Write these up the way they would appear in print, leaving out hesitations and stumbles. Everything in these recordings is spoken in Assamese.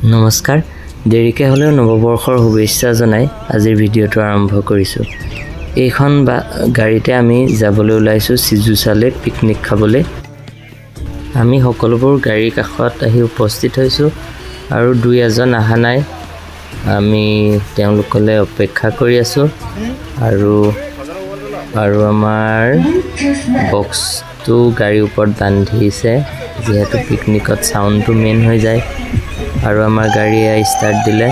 নমস্কাৰ দেৰিকে হলেও নৱবৰ্ষৰ শুভেচ্ছা জনাই আজিৰ ভিডিঅটো আৰম্ভ কৰিছো এইখন গাড়ীতে আমি যাবলৈ ওলাইছো সিজুচালে পিকনিক খাবলৈ আমি সকলোবোৰ গাড়ীৰ কাষত আহি উপস্থিত হৈছো আৰু দুই এজন আহা নাই আমি তেওঁলোকলৈ অপেক্ষা কৰি আছো আৰু আমাৰ বক্সটো গাড়ীৰ ওপৰত বান্ধিছে যেহেতু পিকনিকত সাউন্ডটো মেইন হৈ যায় আৰু আমাৰ গাড়ীয়ে ষ্টাৰ্ট দিলে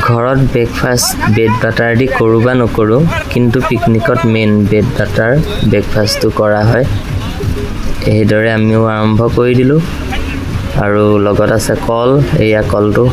ঘৰত ব্ৰেকফাষ্ট বেড বাটাৰ দি কৰো বা নকৰো কিন্তু পিকনিকত মেইন বেড বাটাৰ ব্ৰেকফাষ্টটো কৰা হয় এইদৰে আমিও আৰম্ভ কৰি দিলো আৰু লগত আছে কল এয়া কলটো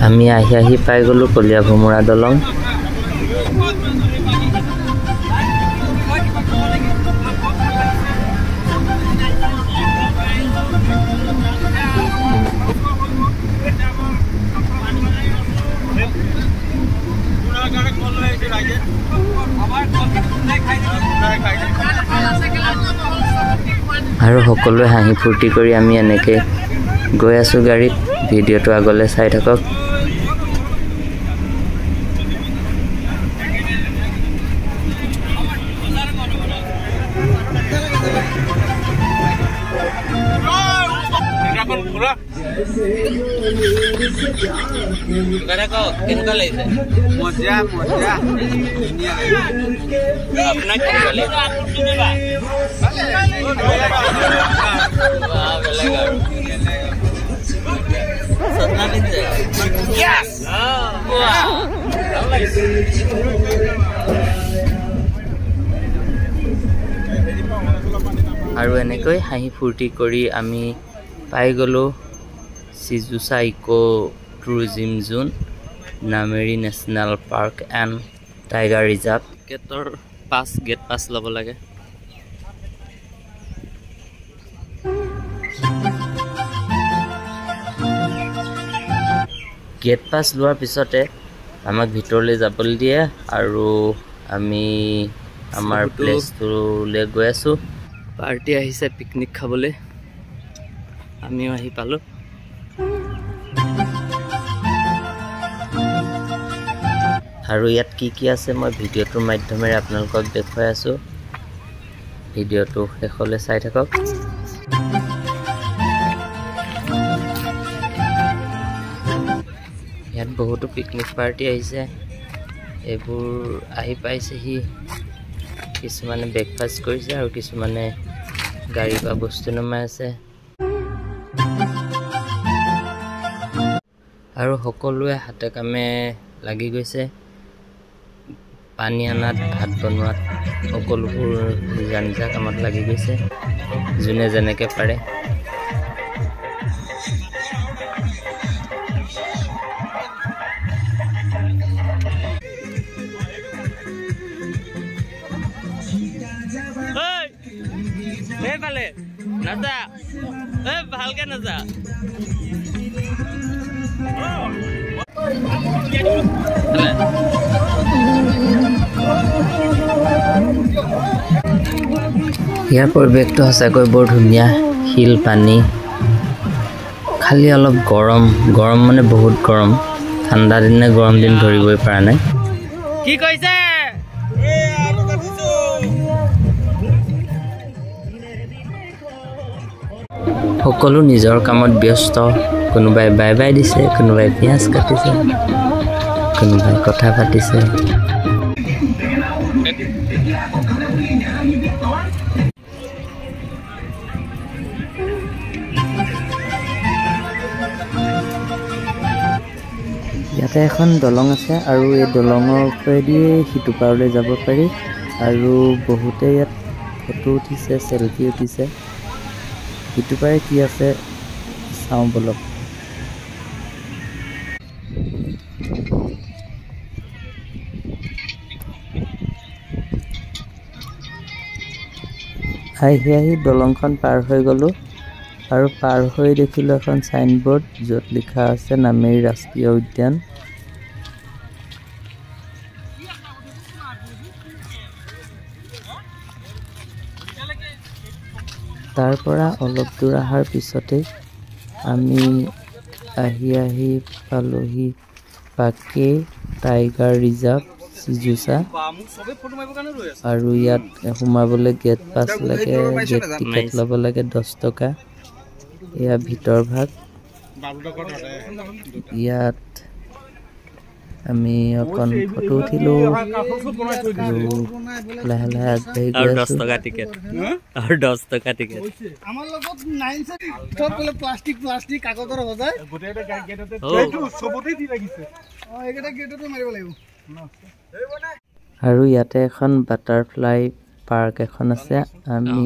আমি আহি পাই গলো কলিয়া ভুমুৰা দলং আৰু সকলোৱে হাঁহি ফূৰ্তি কৰি আমি এনেকৈ গৈ আছো গাড়ীত ভিডিঅটো আগলৈ চাই থাকক আৰু এনেকৈ হাঁহি ফূৰ্তি কৰি আমি পাই গলো Seijosa eco tourism zone Nameri national park and tiger reserve gate pass ল'ব লাগে গেট পাছ লোৱাৰ পিছতে আমাক ভিতৰলৈ যাবলৈ দিয়ে আৰু আমি আমাৰ প্লেচটোলৈ গৈ আছো পাৰ্টি আহিছে পিকনিক খাবলৈ আমিও আহি পালো আৰু ইয়াত কি আছে মই ভিডিঅ'টোৰ মাধ্যমেৰে আপোনালোকক দেখুৱাই আছো ভিডিঅ'টো শেষলৈ চাই থাকক ইয়াত বহুতো পিকনিক পাৰ্টি আহিছে এইবোৰ আহি পাইছেহি কিছুমানে ব্ৰেকফাষ্ট কৰিছে আৰু কিছুমানে গাড়ী বা বস্তু নমাই আছে আৰু সকলোৱে হাতে কামে লাগি গৈছে পানী আনাত ভাত বনোৱাত সকলোবোৰ নিজা নিজা কামত লাগি গৈছে যোনে যেনেকৈ পাৰে নাজা ভালকে নাজা ইয়াৰ পৰিৱেশটো সঁচাকৈ বৰ ধুনীয়া শিল পানী খালি অলপ গৰম মানে বহুত গৰম ঠাণ্ডা দিনে গৰম দিন ধৰিবই পৰা নাই কি কৈছে সকলো নিজৰ কামত ব্যস্ত কোনোবাই বাই দিছে কোনোবাই পিয়াজ কাটিছে কোনোবাই কথা পাতিছে ইয়াতে এখন দলং আছে আৰু এই দলঙৰ ওপৰেদি সিটো পাৰলৈ যাব পাৰি আৰু বহুতে ইয়াত ফটো উঠিছে সেলফি উঠিছে সিটো পাৰে কি আছে চাওঁ বলক আহি দলংখন পাৰ হৈ গলো আৰু পাৰ হৈ দেখিলো এখন সাইনবোৰ্ড য'ত লিখা আছে নামেৰি ৰাষ্ট্ৰীয় উদ্যান তাৰ পৰা অলপ দূৰ আহাৰ পিছতে আমি আহি পালোহি পাকে টাইগাৰ ৰিজাৰ্ভ সিজুসা আৰু ইয়াত সোমাবলৈ গেট পাছ লাগে গেট টিকেট ল'ব লাগে 10 টকা এয়া ভিতৰ ভাগ ইয়াত আমি অকন ফটো উঠিলো লাহে লাহে আগবাঢ়ি গৈ আছো 10 টকা টিকেট আৰু 10 টকা টিকেট আমাৰ লগত 9 সেট চব প্লাষ্টিক কাগজৰ বজায় গোটেইটা গেটতে এইটো সবতে দি লাগিছে এইটা গেটতে মাৰিব লাগিব আৰু ইয়াতে এখন বাটাৰফ্লাই পাৰ্ক এখন আছে আমি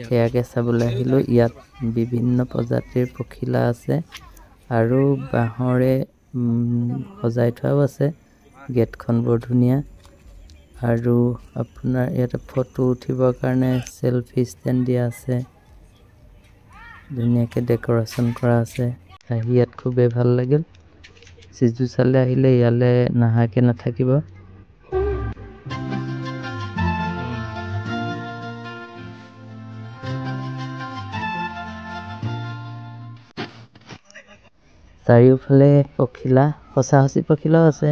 হেয়াকে চাবলৈ আহিলো ইয়াত বিভিন্ন প্ৰজাতিৰ পখিলা আছে আৰু বাহৰে সজাই থোৱাও আছে গেটখন বৰ ধুনীয়া আৰু আপোনাৰ ইয়াতে ফটো উঠিবৰ কাৰণে সেলফি ষ্টেণ্ড দিয়া আছে ধুনীয়াকৈ ডেকোৰেশ্যন কৰা আছে আহি ইয়াত খুবেই ভাল লাগিল সিজুসালে আহিলে ইয়ালে নাহাকে নাথাকিব চাৰিওফালে পখিলা সঁচা পখিলাও আছে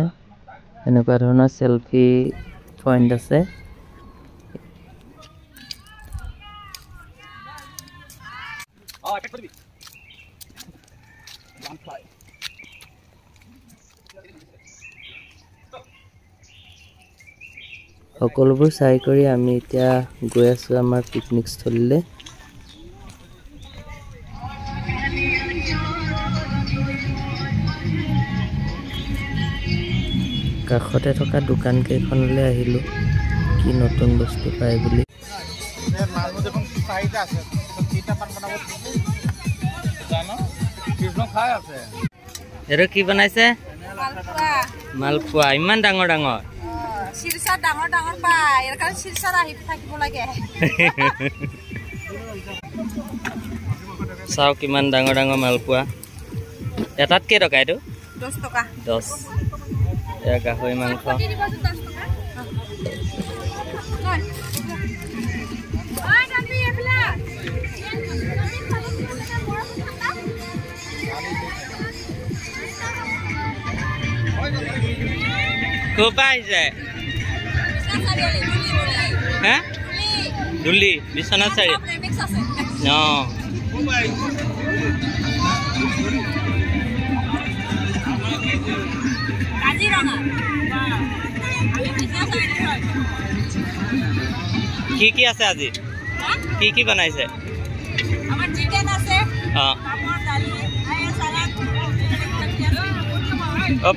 এনেকুৱা ধৰণৰ সেলফি পইণ্ট আছে সকলোবোৰ চাই কৰি আমি এতিয়া গৈ আছো আমাৰ পিকনিক স্থলীলৈ কাষতে থকা দোকান কেইখনলৈ আহিলো কি নতুন বস্তু পায় বুলি এটো কি বনাইছে মালপোৱা ইমান ডাঙৰ শিৰসা ডাঙৰ পায় ইয়াৰ কাৰণ শিৰসা আহি থাকিব লাগে চাও কিমান ডাঙৰ মালপোৱা এটাত কেই টকা এইটো 10 টকা 10 এয়া গাহৰি মাংস কোপাই যায় হ্যাঁ দুলি বিছনা চাৰি ন কি আছে আজি কি বনাইছে আমাৰ চিকেন আছে পাপৰ দালি আৰু সালাড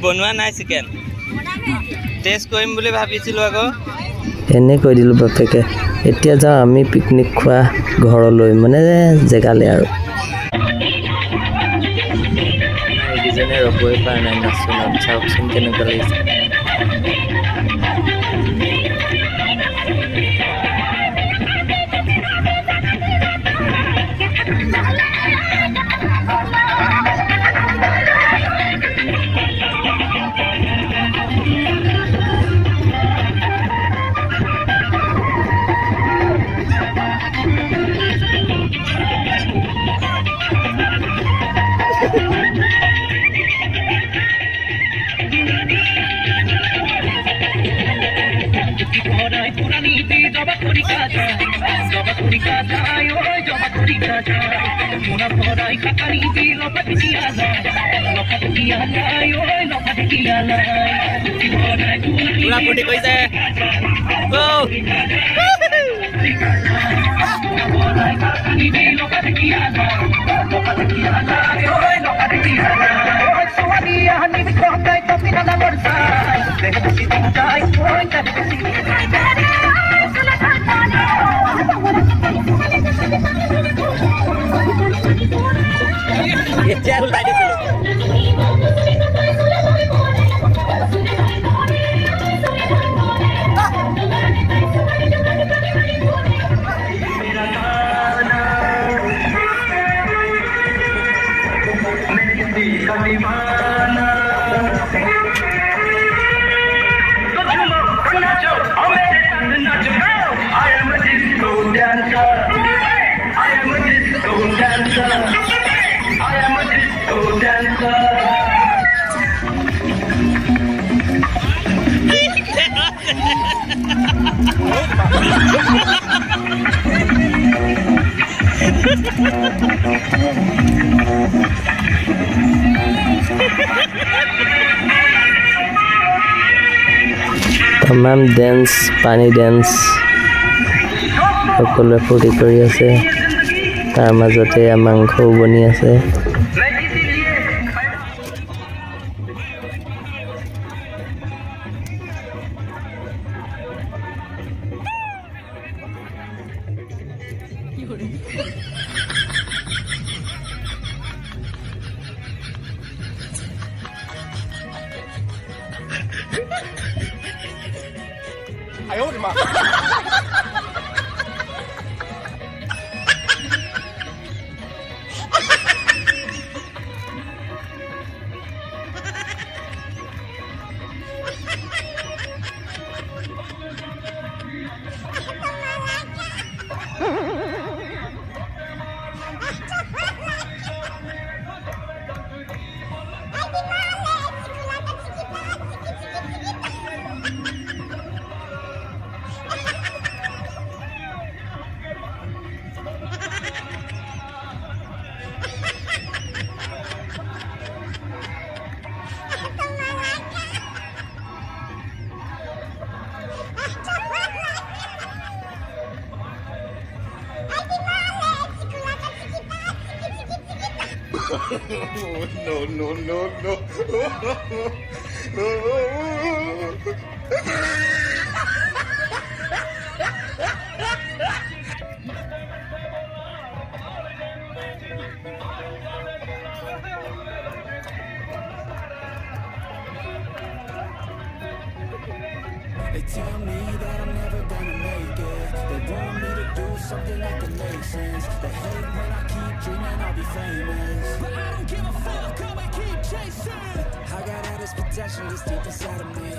বনোৱা নাই চিকেন টেষ্ট কৰিম বুলি ভাবিছিলো আকৌ এনে কৈ দিলো বাপেকে এতিয়া যাও আমি পিকনিক খোৱা ঘৰলৈ মানে জেগালে আৰু এইজনে ৰবই পৰা নাই নাচনত চাওকচোন কেনেকুৱা লাগিছে Pura putih koi se. Go. तमाम डांस पानी डांस সকলে ফূৰ্তি কৰি আছে তাৰ মাজতে মাংস বনি আছে No. They tell me that I'm never gonna make it. They want me to do something that can make sense. They hate when I keep dreaming I'll be famous, but I don't give a fuck, I'ma keep chasing. I got all this potential that's deep inside of me,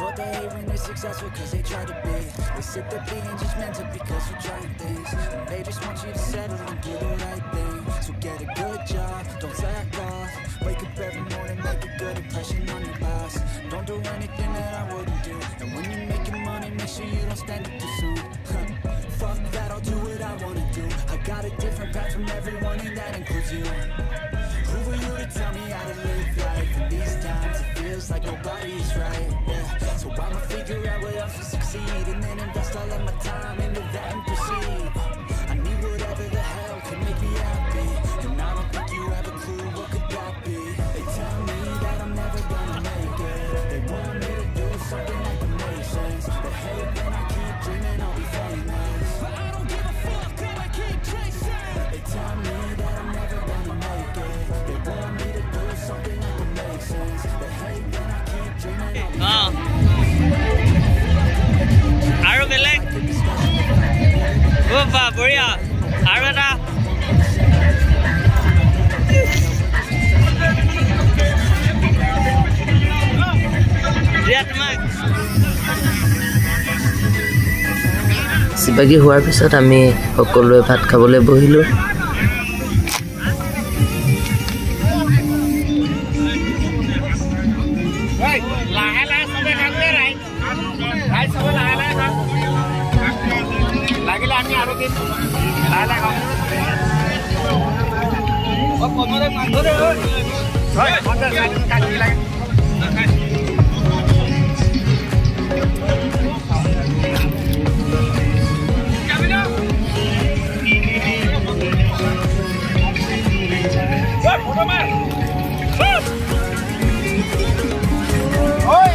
but they hate when they're successful cause they try to be. They sit there being judgmental because you're trying things, and they just want you to settle and do the right thing. So get a good job, don't slack off. Wake up every morning, make a good impression on your boss. Don't do anything that I wouldn't do, and when you're making money, make sure you don't spend it too soon. Fuck that, I'll do what I wanna do. I got a different path from everyone, and that includes you. Who were you to tell me how to live life? In these times, it feels like nobody's right, yeah. So I'ma figure out what else to succeed, and then invest all of my time into that and proceed. I need whatever the hell can make me happy, and I don't think you have a clue what could that be. They tell me that I'm never gonna make it. They want me to do something that can make sense. They hate when I keep dreaming I'll be famous, but I don't give a fuck, I'ma keep chasing. They tell me that I'm never gonna make it. They want me to do something that can make sense. They hate when I keep dreaming I'll be famous. আৰু বেলেগ ও বা বঢ়িয়া আৰু এটা চিপাকি হোৱাৰ পিছত আমি সকলোৱে ভাত খাবলৈ বহিলোঁ Oi,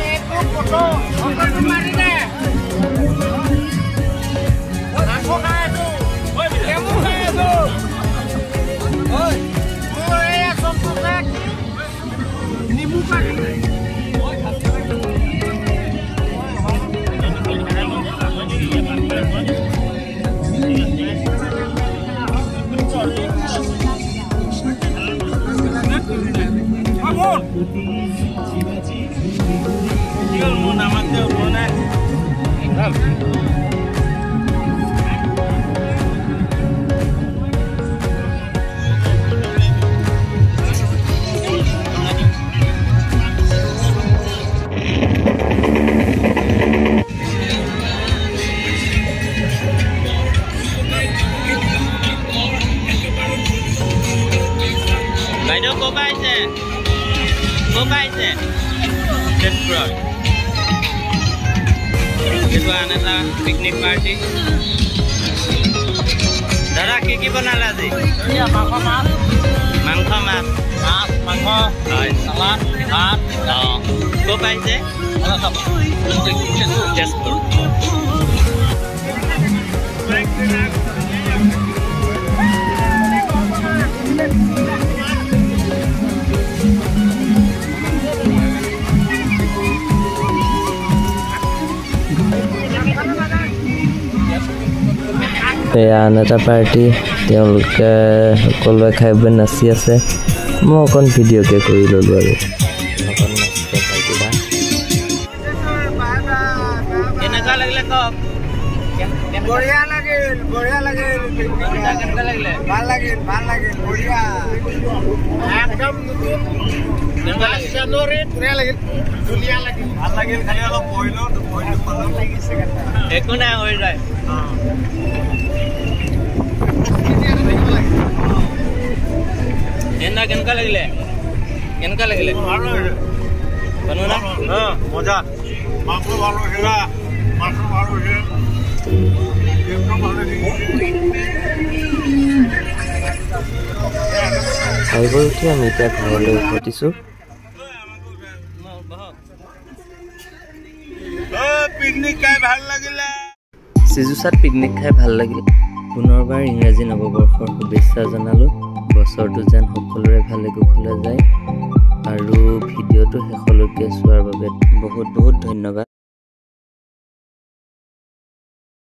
पिकनिक पार्टी दादा की बनाला जी मांस मांस सलाद भात को पाइसे আন এটা পাৰ্টি তেওঁলোকে সকলোৱে খাই বৈ নাচি আছে মই অকণ ভিডিঅ'কে কৰি ল'লোঁ আৰু কেনেকুৱা লাগিলে কওক বঢ়িয়া লাগিল কেনেকুৱা লাগিলে ভাল লাগিল বঢ়িয়া একদম কেনেকুৱা লাগিল ধুনীয়া লাগিল ভাল লাগিল খালি অলপ বহিলোঁ একো নাই হৈ যায় কেনেকুৱা লাগিলে মজা মাংস ভালো সেৰা মাংস ভালো খাই বৈ উঠি আমি এতিয়া ঘৰলৈ উভতিছোঁ পিকনিক খাই ভাল লাগিলে চিজুচাত পিকনিক খাই ভাল লাগিল পুনৰবাৰ ইংৰাজী নৱবৰ্ষৰ শুভেচ্ছা জনালোঁ বছৰটো যেন সকলোৰে ভালে কুশলে যায় আৰু ভিডিঅ'টো শেষলৈকে চোৱাৰ বাবে বহুত বহুত ধন্যবাদ।